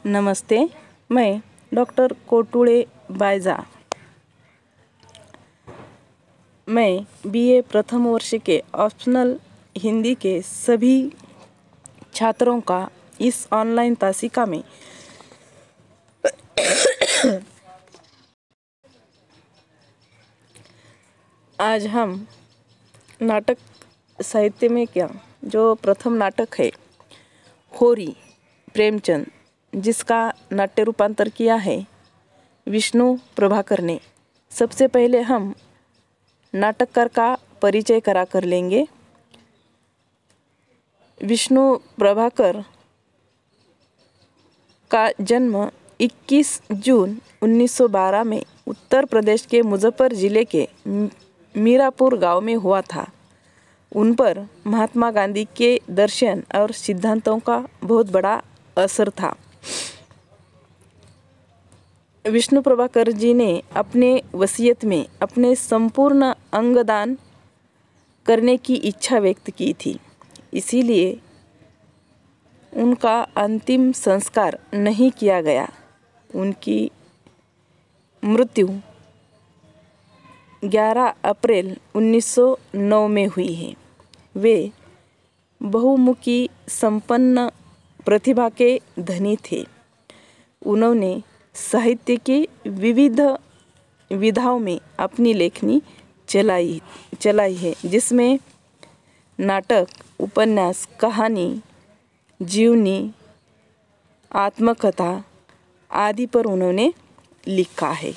नमस्ते, मैं डॉक्टर कोटुड़े बायजा। मैं बीए प्रथम वर्ष के ऑप्शनल हिंदी के सभी छात्रों का इस ऑनलाइन तासिका में आज हम नाटक साहित्य में जो प्रथम नाटक है होरी प्रेमचंद, जिसका नाट्य रूपांतर किया है विष्णु प्रभाकर ने। सबसे पहले हम नाटककार का परिचय करा कर लेंगे। विष्णु प्रभाकर का जन्म 21 जून 1912 में उत्तर प्रदेश के मुजफ्फर जिले के मीरापुर गांव में हुआ था। उन पर महात्मा गांधी के दर्शन और सिद्धांतों का बहुत बड़ा असर था। विष्णु प्रभाकर जी ने अपने वसीयत में अपने संपूर्ण अंगदान करने की इच्छा व्यक्त की थी, इसीलिए उनका अंतिम संस्कार नहीं किया गया। उनकी मृत्यु 11 अप्रैल 1909 में हुई है। वे बहुमुखी संपन्न प्रतिभा के धनी थे। उन्होंने साहित्य की विविध विधाओं में अपनी लेखनी चलाई है, जिसमें नाटक, उपन्यास, कहानी, जीवनी, आत्मकथा आदि पर उन्होंने लिखा है।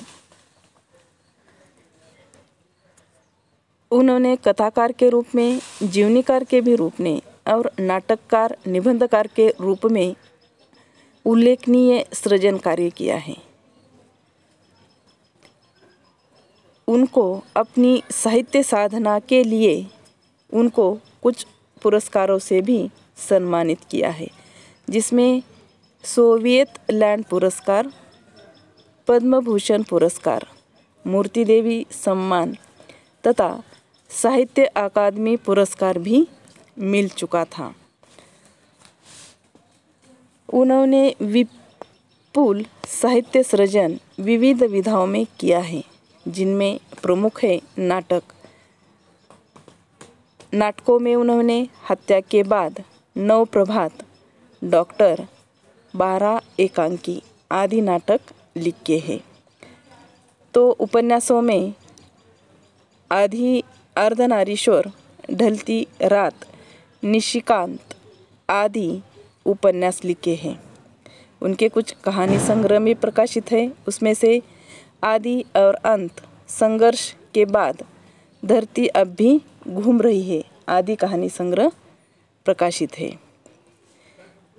उन्होंने कथाकार के रूप में, जीवनीकार के भी रूप में और नाटककार, निबंधकार के रूप में उल्लेखनीय सृजन कार्य किया है। उनको अपनी साहित्य साधना के लिए उनको कुछ पुरस्कारों से भी सम्मानित किया है, जिसमें सोवियत लैंड पुरस्कार, पद्म भूषण पुरस्कार, मूर्ति देवी सम्मान तथा साहित्य अकादमी पुरस्कार भी मिल चुका था। उन्होंने विपुल साहित्य सृजन विविध विधाओं में किया है, जिनमें प्रमुख है नाटक। नाटकों में उन्होंने हत्या के बाद, नव प्रभात, डॉक्टर, 12 एकांकी आदि नाटक लिखे हैं। तो उपन्यासों में आदि अर्धनारीश्वर, ढलती रात, निशिकांत आदि उपन्यास लिखे हैं। उनके कुछ कहानी संग्रह में प्रकाशित है। उसमें से आदि और अंत, संघर्ष के बाद, धरती अब भी घूम रही है आदि कहानी संग्रह प्रकाशित है।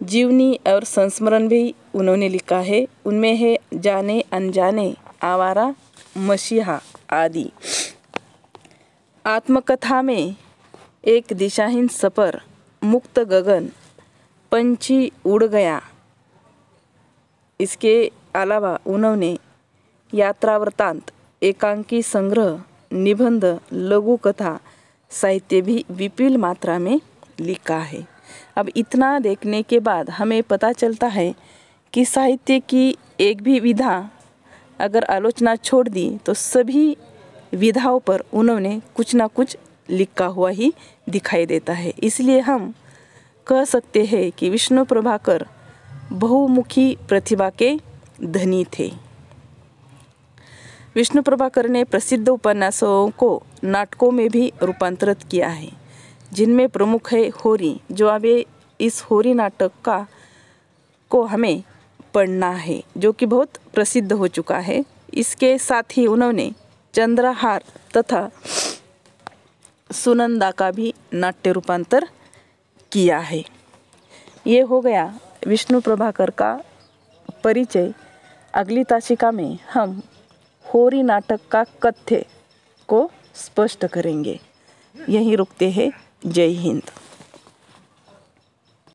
जीवनी और संस्मरण भी उन्होंने लिखा है। उनमें है जाने अनजाने, आवारा, मसीहा आदि। आत्मकथा में एक दिशाहीन सफर, मुक्त गगन, पंछी उड़ गया। इसके अलावा उन्होंने यात्रा वृत्तांत, एकांकी संग्रह, निबंध, लघु कथा साहित्य भी विपुल मात्रा में लिखा है। अब इतना देखने के बाद हमें पता चलता है कि साहित्य की एक भी विधा अगर आलोचना छोड़ दी तो सभी विधाओं पर उन्होंने कुछ ना कुछ लिखा हुआ ही दिखाई देता है। इसलिए हम कह सकते हैं कि विष्णु प्रभाकर बहुमुखी प्रतिभा के धनी थे। विष्णु प्रभाकर ने प्रसिद्ध उपन्यासों को नाटकों में भी रूपांतरित किया है, जिनमें प्रमुख है होरी। जो अब इस होरी नाटक को हमें पढ़ना है, जो कि बहुत प्रसिद्ध हो चुका है। इसके साथ ही उन्होंने चंद्रहार तथा सुनंदा का भी नाट्य रूपांतर किया है। ये हो गया विष्णु प्रभाकर का परिचय। अगली तासिका में हम होरी नाटक का कथ्य को स्पष्ट करेंगे। यहीं रुकते हैं। जय हिंद।